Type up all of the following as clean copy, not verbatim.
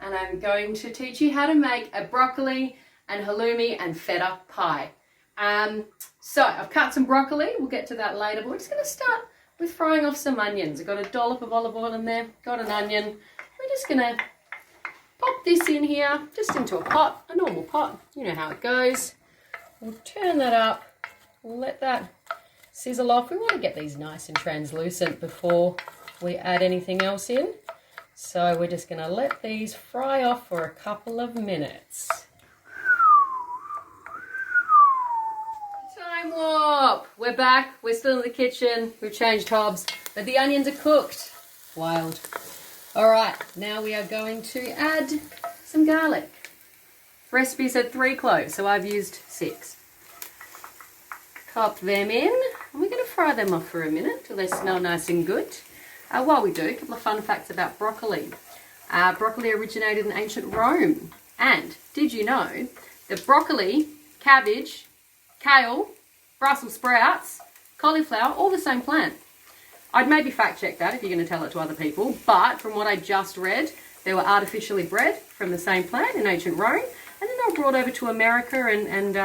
and I'm going to teach you how to make a broccoli and halloumi and feta pie. So I've cut some broccoli, we'll get to that later, but we're just going to start with frying off some onions. I've got a dollop of olive oil in there, got an onion. We're just going to pop this in here, just into a pot, a normal pot. You know how it goes. We'll turn that up, we'll let that sizzle off. We want to get these nice and translucent before we add anything else in. So we're just going to let these fry off for a couple of minutes. Time warp! We're back, we're still in the kitchen, we've changed hobs, but the onions are cooked. Wild. Alright, now we are going to add some garlic. Recipe said 3 cloves, so I've used 6. Pop them in, and we're going to fry them off for a minute till they smell nice and good. While we do, a couple of fun facts about broccoli. Broccoli originated in ancient Rome. And did you know that broccoli, cabbage, kale, Brussels sprouts, cauliflower, all the same plant? I'd maybe fact check that if you're going to tell it to other people, but from what I just read, they were artificially bred from the same plant in ancient Rome, and then they were brought over to America and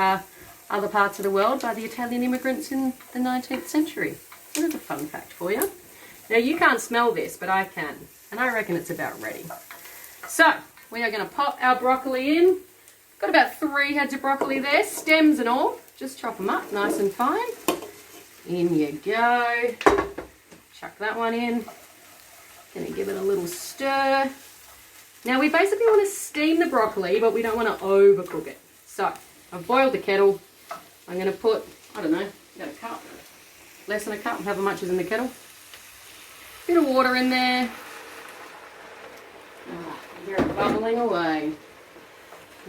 other parts of the world by the Italian immigrants in the 19th century. So there's a fun fact for you. Now you can't smell this, but I can, and I reckon it's about ready. So we are going to pop our broccoli in. Got about 3 heads of broccoli there, stems and all. Just chop them up nice and fine. In you go. Chuck that one in. Gonna give it a little stir. Now we basically want to steam the broccoli, but we don't want to overcook it. So I've boiled the kettle. I'm going to put, I don't know, about a cup, less than a cup, however much is in the kettle. Bit of water in there. Oh, hear it bubbling away.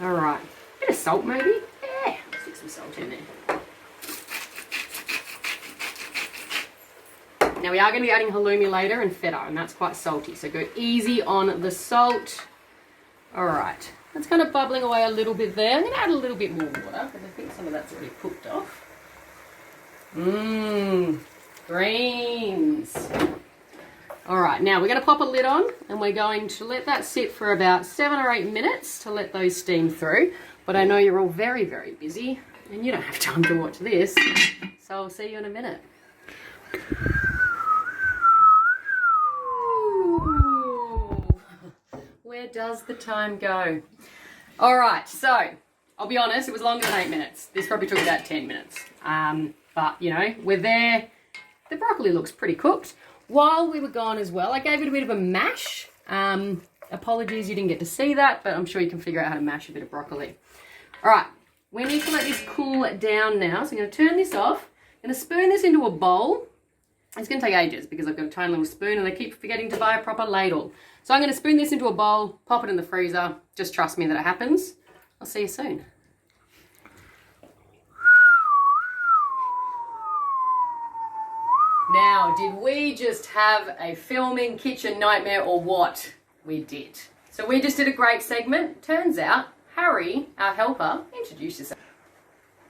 Alright, bit of salt maybe. Yeah, stick some salt in there. Now we are going to be adding halloumi later and feta, and that's quite salty, so go easy on the salt. Alright, that's kind of bubbling away a little bit there. I'm going to add a little bit more water, because I think some of that's already cooked off. Greens. Alright, now we're going to pop a lid on, and we're going to let that sit for about 7 or 8 minutes to let those steam through. But I know you're all very, very busy, and you don't have time to watch this, so I'll see you in a minute. Where does the time go? Alright, so I'll be honest, it was longer than 8 minutes. This probably took about 10 minutes. But, you know, we're there. The broccoli looks pretty cooked. While we were gone as well, I gave it a bit of a mash. Apologies you didn't get to see that, but I'm sure you can figure out how to mash a bit of broccoli. Alright, we need to let this cool down now. So I'm going to turn this off. I'm going to spoon this into a bowl. It's going to take ages because I've got a tiny little spoon and I keep forgetting to buy a proper ladle. So I'm going to spoon this into a bowl, pop it in the freezer. Just trust me that it happens. I'll see you soon. Now, did we just have a filming kitchen nightmare or what? We did. So we just did a great segment. Turns out, Harry, our helper, introduced yourself.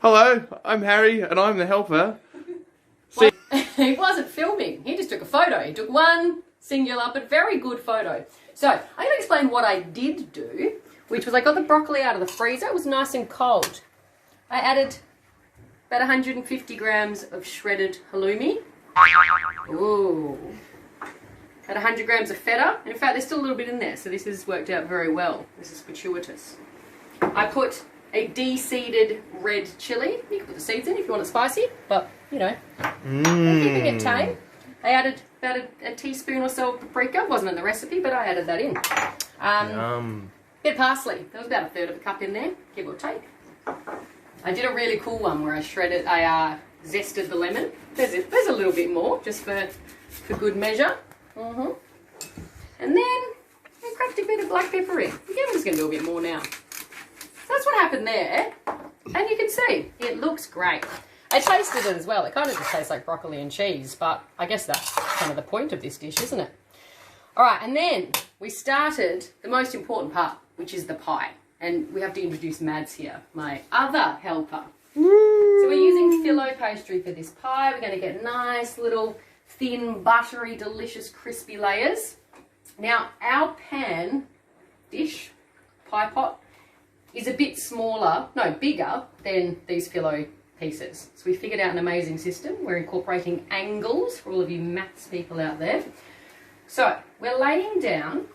Hello, I'm Harry and I'm the helper. Well, he wasn't filming. He just took a photo. He took one singular but very good photo. So I'm going to explain what I did do, which was I got the broccoli out of the freezer. It was nice and cold. I added about 150 grams of shredded halloumi. Ooh. Had 100 grams of feta. And in fact, there's still a little bit in there, so this has worked out very well. This is fortuitous. I put a de-seeded red chili. You can put the seeds in if you want it spicy, but, you know, I'm keeping it tame. I added about a teaspoon or so of paprika. It wasn't in the recipe, but I added that in. Bit of parsley. There was about 1/3 of a cup in there, give or take. I did a really cool one where I zested the lemon. There's a little bit more, just for good measure. And then I cracked a bit of black pepper in. Again, I'm just going to do a bit more now. So that's what happened there. And you can see, it looks great. I tasted it as well. It kind of just tastes like broccoli and cheese, but I guess that's kind of the point of this dish, isn't it? All right, and then we started the most important part, which is the pie. And we have to introduce Mads here, my other helper. So we're using phyllo pastry for this pie. We're going to get nice little thin, buttery, delicious, crispy layers. Now, our pan dish pie pot is a bit smaller, no, bigger than these phyllo pieces. So we figured out an amazing system. We're incorporating angles for all of you maths people out there. So we're laying down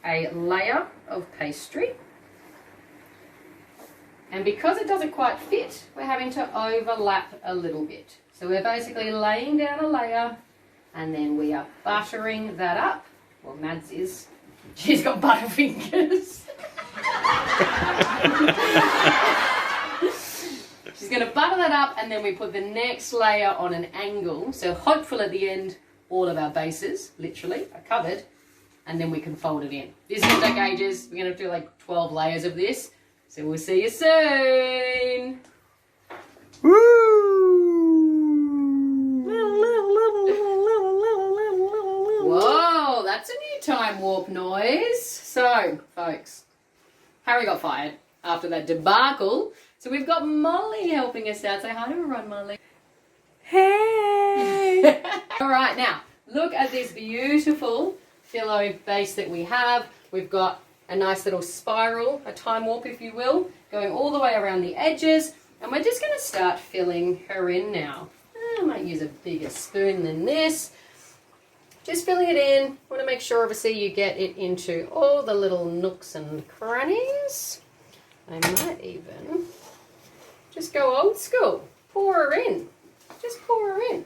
a layer of pastry. And because it doesn't quite fit, we're having to overlap a little bit. So we're basically laying down a layer and then we are buttering that up. Well, Mads is. She's got butter fingers. She's going to butter that up and then we put the next layer on an angle. So hopefully at the end, all of our bases, literally, are covered. And then we can fold it in. This is going to take ages. We're going to do like 12 layers of this. So we'll see you soon. Whoa, that's a new time warp noise. So, folks, Harry got fired after that debacle. So we've got Molly helping us out. Say hi to everyone, Molly. Hey! All right, now, look at this beautiful phyllo base that we have. We've got a nice little spiral, a time warp if you will, going all the way around the edges. And we're just going to start filling her in now. I might use a bigger spoon than this. Just filling it in. Want to make sure obviously you get it into all the little nooks and crannies. I might even just go old school. Pour her in. Just pour her in.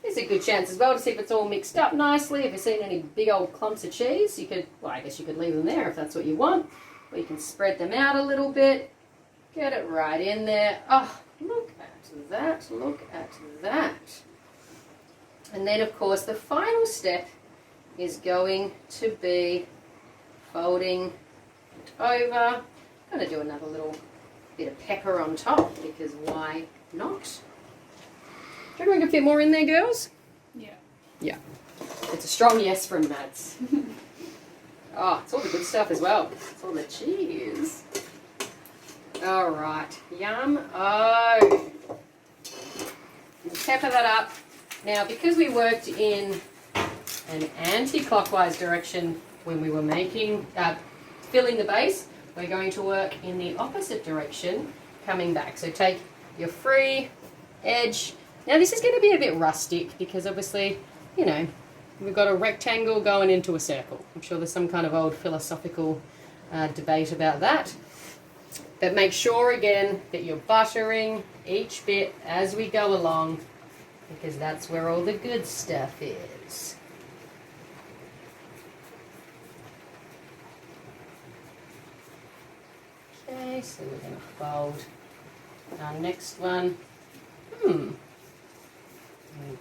There's a good chance as well to see if it's all mixed up nicely. If you've seen any big old clumps of cheese, you could, well, I guess you could leave them there if that's what you want. Or you can spread them out a little bit. Get it right in there. Oh, look at that. Look at that. And then, of course, the final step is going to be folding it over. I'm going to do another little bit of pepper on top because why not? Do you reckon we can fit more in there, girls? Yeah. Yeah. It's a strong yes from Mads. Oh, it's all the good stuff as well. It's all the cheese. All right. Yum. Oh. Pepper that up. Now, because we worked in an anti-clockwise direction when we were making, filling the base, we're going to work in the opposite direction, coming back. So take your free edge. Now, this is going to be a bit rustic because obviously, you know, we've got a rectangle going into a circle. I'm sure there's some kind of old philosophical debate about that. But make sure, again, that you're buttering each bit as we go along, because that's where all the good stuff is. Okay, so we're going to fold our next one.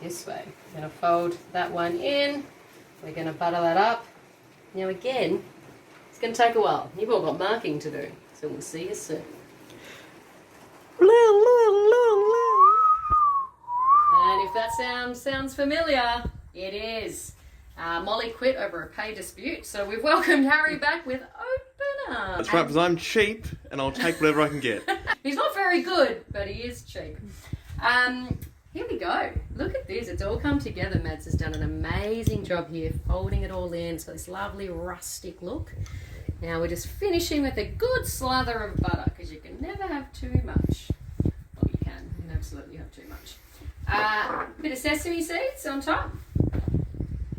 This way. We're going to fold that one in. We're going to butter that up. Now again, it's going to take a while. You've all got marking to do, so we'll see you soon. And if that sounds familiar, it is. Molly quit over a pay dispute, so we've welcomed Harry back with open arms. That's right, because I'm cheap and I'll take whatever I can get. He's not very good, but he is cheap. Here we go. Look at this. It's all come together. Mads has done an amazing job here, folding it all in. It's got this lovely rustic look. Now we're just finishing with a good slather of butter, because you can never have too much. Well, you can. You can absolutely have too much. A bit of sesame seeds on top. I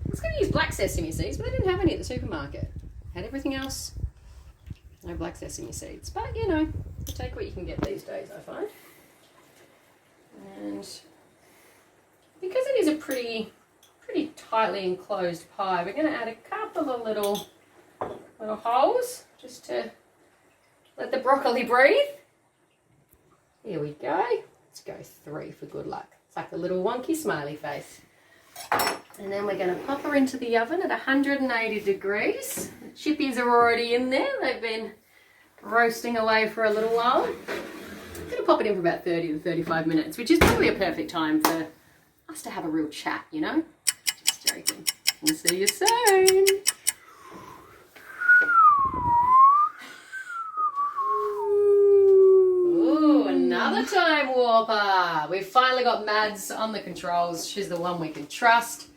was going to use black sesame seeds, but they didn't have any at the supermarket. Had everything else. No black sesame seeds. But, you know, you take what you can get these days, I find. And because it is a pretty tightly enclosed pie, we're going to add a couple of little holes just to let the broccoli breathe. Here we go. Let's go 3 for good luck. It's like a little wonky smiley face. And then we're going to pop her into the oven at 180 degrees. The chippies are already in there. They've been roasting away for a little while. I'm going to pop it in for about 30 to 35 minutes, which is probably a perfect time for us to have a real chat, you know? Just joking. We'll see you soon. Ooh, another time warper. We've finally got Mads on the controls. She's the one we can trust.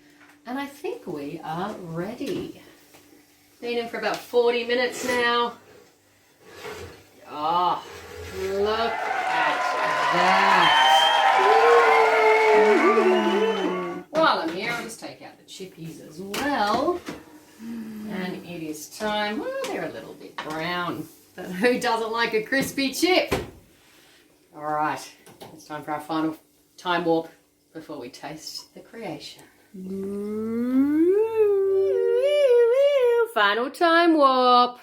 And I think we are ready. Been in for about 40 minutes now. Oh, look at that. While I'm here, I'll just take out the chippies as well. And it is time. Well, they're a little bit brown. But who doesn't like a crispy chip? All right, it's time for our final time warp before we taste the creation. Final time warp.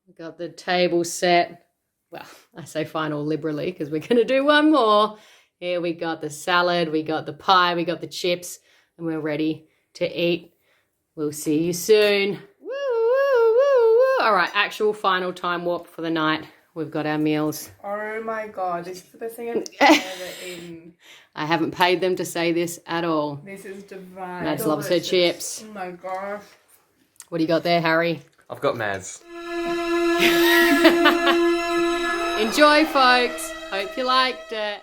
We got the table set. Well, I say final liberally because we're going to do one more. Here we got the salad, we got the pie, we got the chips, and we're ready to eat. We'll see you soon. Woo, woo, woo, woo. All right, actual final time warp for the night. We've got our meals. Oh my god, this is the best thing I've ever eaten. I haven't paid them to say this at all. This is divine. Mads loves her chips. Oh my gosh. What do you got there, Harry? I've got Mads. Enjoy, folks. Hope you liked it.